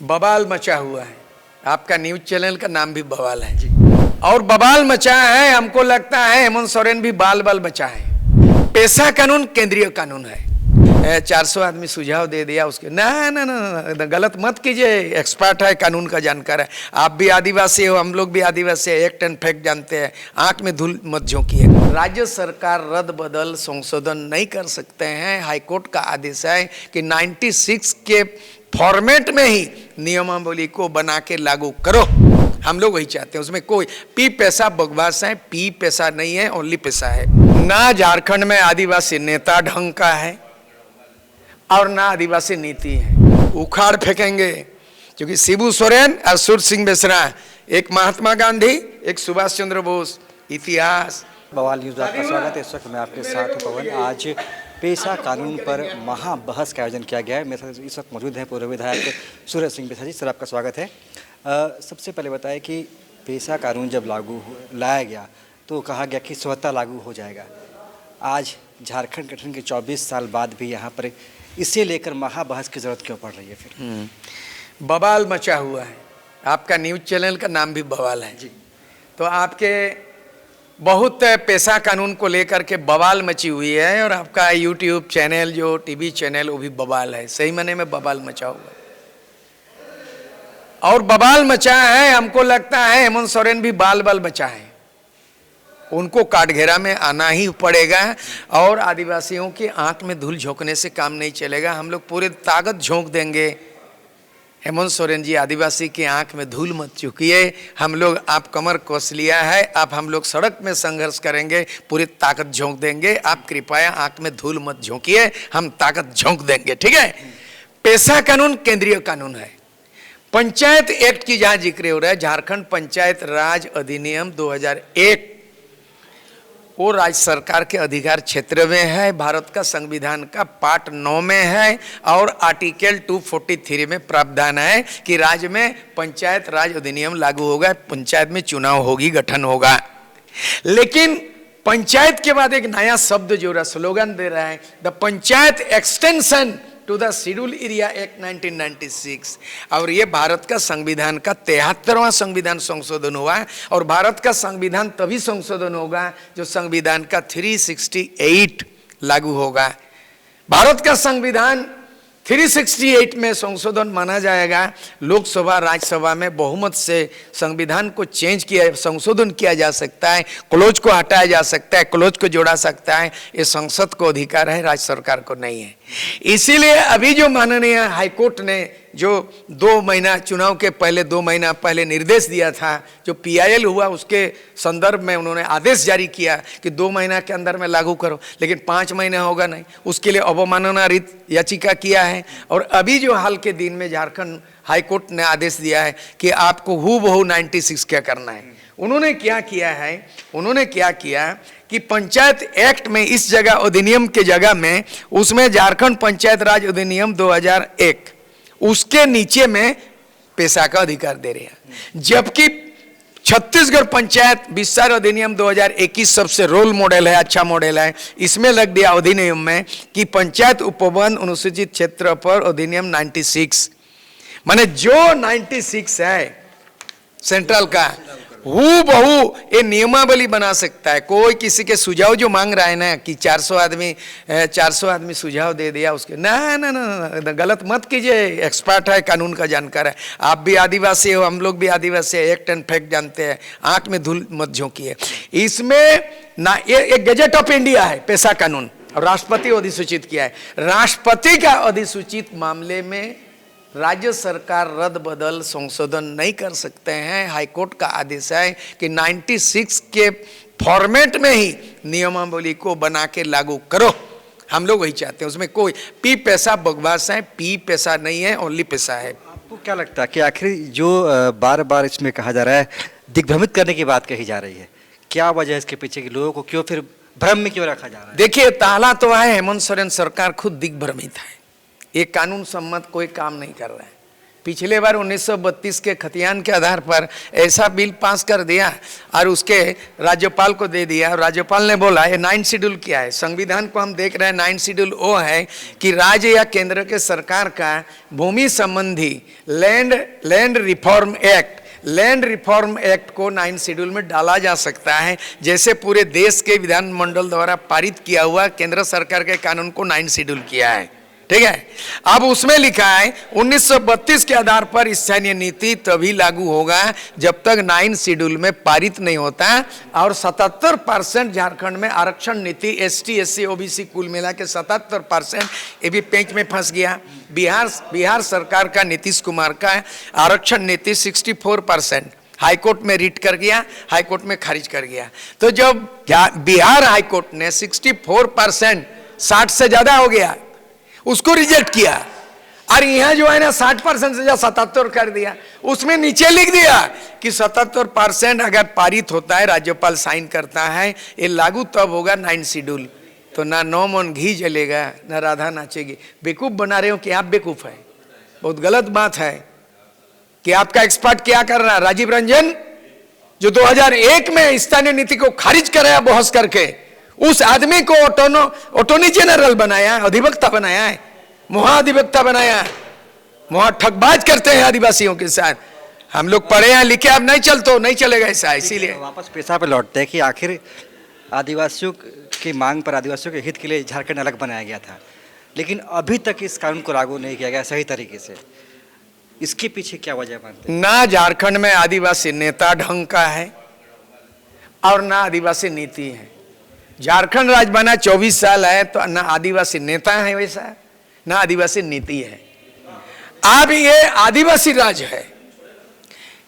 बवाल मचा हुआ है। आपका न्यूज चैनल का नाम भी बवाल है जी। और बवाल मचा है, हमको लगता है हेमंत सोरेन भी बाल बाल बचा है। पेशा कानून केंद्रीय कानून है। 400 आदमी सुझाव दे दिया उसके, ना ना ना गलत मत कीजिए, एक्सपर्ट है, कानून का जानकार है। आप भी आदिवासी हो, हम लोग भी आदिवासी है, एक्ट एंड फैक्ट जानते हैं। आंख में धूल मत झोंकिए। राज्य सरकार रद्द बदल संशोधन नहीं कर सकते हैं। हाईकोर्ट का आदेश है कि 96 के फॉर्मेट में ही नियमावली को बना के लागू करो। हम लोग वही चाहते हैं। उसमें कोई पी पैसा बकवास है, पी पैसा नहीं है, ओनली पैसा है। ना झारखंड में आदिवासी नेता ढंग का है और ना आदिवासी नीति है। उखाड़ फेंकेंगे, क्योंकि शिबू सोरेन और सुर सिंह बेसरा, एक महात्मा गांधी, एक सुभाष चंद्र बोस, इतिहास। बवाल न्यूज़ आपका स्वागत है। इस वक्त मैं आपके साथ हूं पवन। आज पेशा कानून पर महाबहस का आयोजन किया गया है। मेरे साथ इस वक्त मौजूद हैं पूर्व विधायक सूरज सिंह बेसरा जी। सर, आपका स्वागत है। सबसे पहले बताएं कि पेशा कानून जब लाया गया तो कहा गया कि स्वतः लागू हो जाएगा। आज झारखंड गठन के 24 साल बाद भी यहाँ पर इसे लेकर महाबहस की जरूरत क्यों पड़ रही है? फिर बवाल मचा हुआ है। आपका न्यूज चैनल का नाम भी बवाल है जी। तो आपके बहुत पेशा कानून को लेकर के बवाल मची हुई है, और आपका यूट्यूब चैनल, जो टीवी चैनल, वो भी बवाल है। सही माने में बवाल मचा हुआ है। और बवाल मचा है, हमको लगता है हेमंत सोरेन भी बाल बाल बचा है। उनको काटघेरा में आना ही पड़ेगा, और आदिवासियों की आंख में धूल झोंकने से काम नहीं चलेगा। हम लोग पूरे ताकत झोंक देंगे। हेमंत सोरेन जी, आदिवासी की आंख में धूल मत झोंकिए। हम लोग, आप कमर कस लिया है, आप हम लोग सड़क में संघर्ष करेंगे, पूरी ताकत झोंक देंगे। आप कृपया आंख में धूल मत झोंकिए, हम ताकत झोंक देंगे, ठीक है। पेशा कानून केंद्रीय कानून है। पंचायत एक्ट की जहां जिक्र हो रहा है, झारखंड पंचायत राज अधिनियम 2001, वो राज्य सरकार के अधिकार क्षेत्र में है। भारत का संविधान का पार्ट 9 में है, और आर्टिकल 243 में प्रावधान है कि राज्य में पंचायत राज अधिनियम लागू होगा, पंचायत में चुनाव होगी, गठन होगा। लेकिन पंचायत के बाद एक नया शब्द जोड़ा, स्लोगन दे रहा है, the panchayat extension to the schedule area act 1996। और ये भारत का संविधान का 73वां संविधान संशोधन हुआ है। और भारत का संविधान तभी संशोधन होगा जो संविधान का 368 लागू होगा। भारत का संविधान 368 में संशोधन माना जाएगा। लोकसभा राज्यसभा में बहुमत से संविधान को चेंज किया, संशोधन किया जा सकता है, क्लोज को हटाया जा सकता है, क्लोज को जोड़ा सकता है। ये संसद को अधिकार है, राज्य सरकार को नहीं है। इसीलिए अभी जो माननीय हाईकोर्ट ने जो 2 महीना, चुनाव के पहले 2 महीना पहले निर्देश दिया था, जो PIL हुआ, उसके संदर्भ में उन्होंने आदेश जारी किया कि 2 महीना के अंदर में लागू करो, लेकिन 5 महीने होगा नहीं। उसके लिए अवमानना रिट याचिका किया है। और अभी जो हाल के दिन में झारखंड हाईकोर्ट ने आदेश दिया है कि आपको हूबहू 96 क्या करना है। उन्होंने क्या किया कि पंचायत एक्ट में इस जगह अधिनियम के जगह में, उसमें झारखंड पंचायत राज अधिनियम 2001, उसके नीचे में पेशा का अधिकार दे रहे हैं। जबकि छत्तीसगढ़ पंचायत विस्तार अधिनियम 2021 सबसे रोल मॉडल है, अच्छा मॉडल है। इसमें लग दिया अधिनियम में कि पंचायत उपवन अनुसूचित क्षेत्र पर अधिनियम 96, माने जो 96 है सेंट्रल का, हूबहू ये नियमावली बना सकता है। कोई किसी के सुझाव जो मांग रहा है ना कि 400 आदमी सुझाव दे दिया उसके, ना ना ना गलत मत कीजिए, एक्सपर्ट है, कानून का जानकार है। आप भी आदिवासी हो, हम लोग भी आदिवासी है, एक्ट एंड फैक्ट जानते हैं। आंख में धूल मत झोंकिए। इसमें ना ये गजेट ऑफ इंडिया है पेशा कानून, और राष्ट्रपति अधिसूचित किया है। राष्ट्रपति का अधिसूचित मामले में राज्य सरकार रद्द बदल संशोधन नहीं कर सकते हैं। हाईकोर्ट का आदेश है कि 96 के फॉर्मेट में ही नियमावली को बना के लागू करो। हम लोग वही चाहते हैं। उसमें कोई पी पैसा बकवास है, पी पैसा नहीं है, ओनली पैसा है। आपको क्या लगता है कि आखिर जो बार बार इसमें कहा जा रहा है, दिग्भ्रमित करने की बात कही जा रही है, क्या वजह है इसके पीछे? कि लोगों को क्यों फिर भ्रम में क्यों रखा जा रहा है? देखिए, ताला तो है, हेमंत सोरेन सरकार खुद दिग्भ्रमित है। ये कानून सम्मत कोई काम नहीं कर रहा है। पिछले बार 1932 के खतियान के आधार पर ऐसा बिल पास कर दिया और उसके राज्यपाल को दे दिया और राज्यपाल ने बोला ये 9 शेड्यूल क्या है। संविधान को हम देख रहे हैं 9 शेड्यूल वो है कि राज्य या केंद्र के सरकार का भूमि संबंधी लैंड रिफॉर्म एक्ट को 9 शेड्यूल में डाला जा सकता है। जैसे पूरे देश के विधानमंडल द्वारा पारित किया हुआ केंद्र सरकार के कानून को 9 शेड्यूल किया है, ठीक है। अब उसमें लिखा है 1932 के आधार पर स्थानीय नीति तभी लागू होगा जब तक 9 शेड्यूल में पारित नहीं होता और 77% झारखंड में आरक्षण नीति ST SC OBC कुल मिला के 77%, ये भी पेंच में फंस गया। बिहार सरकार का नीतीश कुमार का आरक्षण नीति 64%, हाईकोर्ट में रिट कर गया, हाईकोर्ट में खारिज कर गया। तो जब बिहार हाईकोर्ट ने 64% 60 से ज्यादा हो गया उसको रिजेक्ट किया और यहाँ जो है ना 60% से ज्यादा 77 कर दिया, उसमें नीचे लिख दिया कि 77% अगर पारित होता है राज्यपाल साइन करता है ये लागू तब होगा 9 शेड्यूल। तो ना 9 मन घी जलेगा ना राधा नाचेगी। बेवकूफ बना रहे हो कि आप बेवकूफ है, बहुत गलत बात है कि आपका एक्सपर्ट क्या कर रहा है। राजीव रंजन जो 2001 में स्थानीय नीति को खारिज कराया बहस करके, उस आदमी को अटॉर्नी जनरल बनाया, अधिवक्ता बनाया है, महाधिवक्ता बनाया है। वहां ठगबाज करते हैं आदिवासियों के साथ। हम लोग पढ़े हैं लिखे, अब नहीं चलेगा ऐसा। इसीलिए वापस पेशा पे लौटते हैं कि आखिर आदिवासियों की मांग पर, आदिवासियों के हित के लिए झारखंड अलग बनाया गया था, लेकिन अभी तक इस कानून को लागू नहीं किया गया सही तरीके से। इसके पीछे क्या वजह मानते हैं? ना झारखंड में आदिवासी नेता ढंग का है और ना आदिवासी नीति है। झारखंड राज्य बना 24 साल है तो ना आदिवासी नेता है वैसा, ना आदिवासी नीति है। अब ये आदिवासी राज्य है,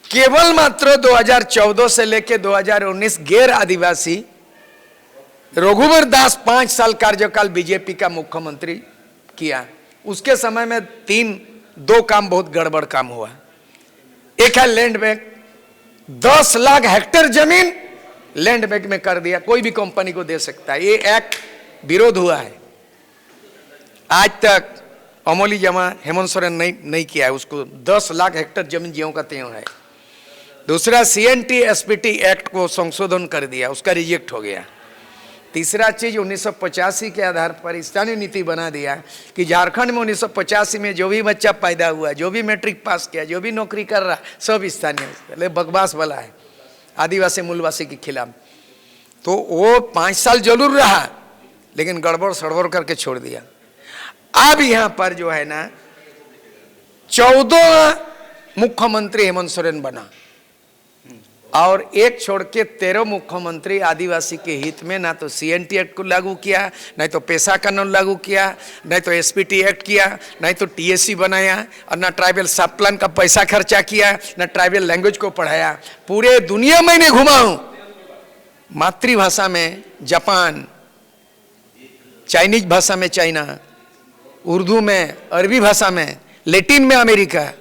केवल मात्र 2014 से लेकर 2019 गैर आदिवासी रघुवर दास 5 साल कार्यकाल बीजेपी का मुख्यमंत्री किया। उसके समय में 2 काम बहुत गड़बड़ काम हुआ। एक है लैंड बैंक, 10 लाख हेक्टेयर जमीन लैंड बैंक में कर दिया, कोई भी कंपनी को दे सकता है। ये एक्ट विरोध हुआ है, आज तक अमोली जमा हेमंत सोरेन नहीं किया है उसको। 10 लाख हेक्टेयर जमीन ज्यों का त्यों है। दूसरा CNT SPT एक्ट को संशोधन कर दिया, उसका रिजेक्ट हो गया। तीसरा चीज 1985 के आधार पर स्थानीय नीति बना दिया कि झारखंड में 1985 में जो भी बच्चा पैदा हुआ, जो भी मैट्रिक पास किया, जो भी नौकरी कर रहा, सब स्थानीय। बकवास वाला है, आदिवासी मूलवासी के खिलाफ। तो वो 5 साल जरूर रहा लेकिन गड़बड़ सड़बड़ करके छोड़ दिया। अब यहां पर जो है ना 14 मुख्यमंत्री हेमंत सोरेन बना और एक छोड़ के 13 मुख्यमंत्री आदिवासी के हित में ना तो CNT एक्ट को लागू किया, नहीं तो पेशा कानून लागू किया, नहीं तो SPT एक्ट किया, नहीं तो TSC बनाया और ना ट्राइबल सब प्लान का पैसा खर्चा किया, ना ट्राइबल लैंग्वेज को पढ़ाया। पूरे दुनिया में मैं घुमा हूं, मातृभाषा में जापान, चाइनीज भाषा में चाइना, उर्दू में अरबी भाषा में, लैटिन में अमेरिका,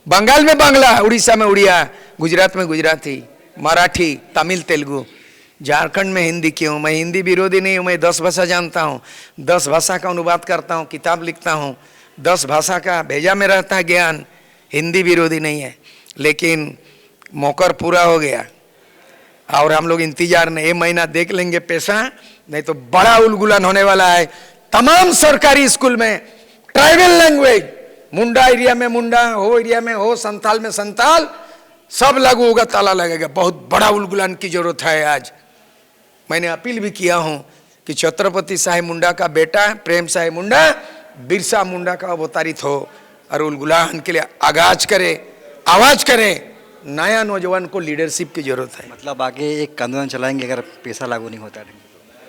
बंगाल में बांग्ला, उड़ीसा में उड़िया, गुजरात में गुजराती, मराठी, तमिल, तेलुगु। झारखंड में हिंदी क्यों? मैं हिंदी विरोधी नहीं हूँ, मैं 10 भाषा जानता हूँ, 10 भाषा का अनुवाद करता हूँ, किताब लिखता हूँ, 10 भाषा का भेजा में रहता है ज्ञान। हिंदी विरोधी नहीं है, लेकिन मौकर पूरा हो गया और हम लोग इंतजार नहीं, ये महीना देख लेंगे पेशा, नहीं तो बड़ा उलगुलन होने वाला है। तमाम सरकारी स्कूल में ट्राइबल लैंग्वेज, मुंडा एरिया में मुंडा, हो एरिया में हो, संताल में संताल, सब लागू होगा, ताला लगेगा। बहुत बड़ा उलगुलान की जरूरत है। आज मैंने अपील भी किया हूं कि छत्रपति साहिब मुंडा का बेटा प्रेम साहिब मुंडा बिरसा मुंडा का अवतारित हो और उलगुलान के लिए आगाज करे, आवाज करे। नया नौजवान को लीडरशिप की जरूरत है। मतलब आगे एक आंदोलन चलाएंगे अगर पैसा लागू नहीं होता?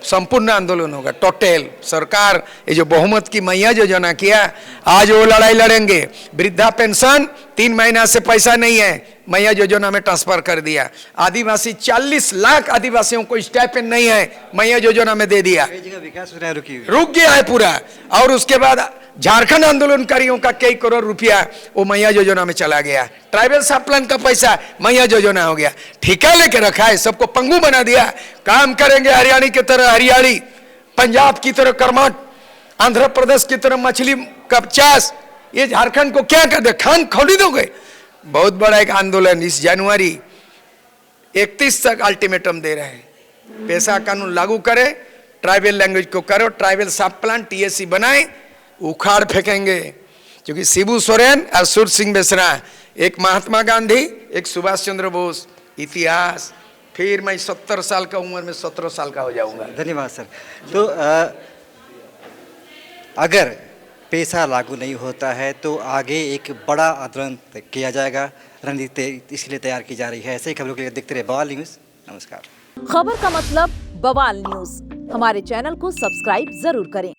संपूर्ण आंदोलन होगा, टोटल। सरकार ये जो बहुमत की मैया योजना किया, आज वो लड़ाई लड़ेंगे। वृद्धा पेंशन 3 महीना से पैसा नहीं है, मैया योजना में ट्रांसफर कर दिया। आदिवासी 40 लाख आदिवासियों को स्टाइपेंड नहीं है, मैया योजना में दे दिया। विकास रुक गया है पूरा। और उसके बाद झारखंड आंदोलनकारियों का कई करोड़ रुपया वो मैया योजना में चला गया। ट्राइबल सब प्लान का पैसा मैया योजना हो गया। ठेका लेके रखा है, सबको पंगु बना दिया। काम करेंगे हरियाणा की तरह हरियाली, पंजाब की तरह कर्मठ, आंध्र प्रदेश की तरह मछली का 50, ये झारखंड को क्या कर दे, खान खरीदोगे। बहुत बड़ा एक आंदोलन इस जनवरी 31 तक अल्टीमेटम दे रहे हैं। पैसा कानून लागू करे, ट्राइबल लैंग्वेज को करो, ट्राइबल सब प्लान टीएससी बनाए, उखाड़ फेंकेंगे। क्योंकि शिबू सोरेन और सुर सिंह बेसरा, एक महात्मा गांधी, एक सुभाष चंद्र बोस, इतिहास। फिर मैं 70 साल का उम्र में 17 साल का हो जाऊंगा। धन्यवाद सर। तो अगर पैसा लागू नहीं होता है तो आगे एक बड़ा आंदोलन किया जाएगा, रणनीति इसके लिए तैयार की जा रही है। ऐसे ही खबरों के लिए देखते रहे बवाल न्यूज़। नमस्कार। खबर का मतलब बवाल न्यूज। हमारे चैनल को सब्सक्राइब जरूर करें।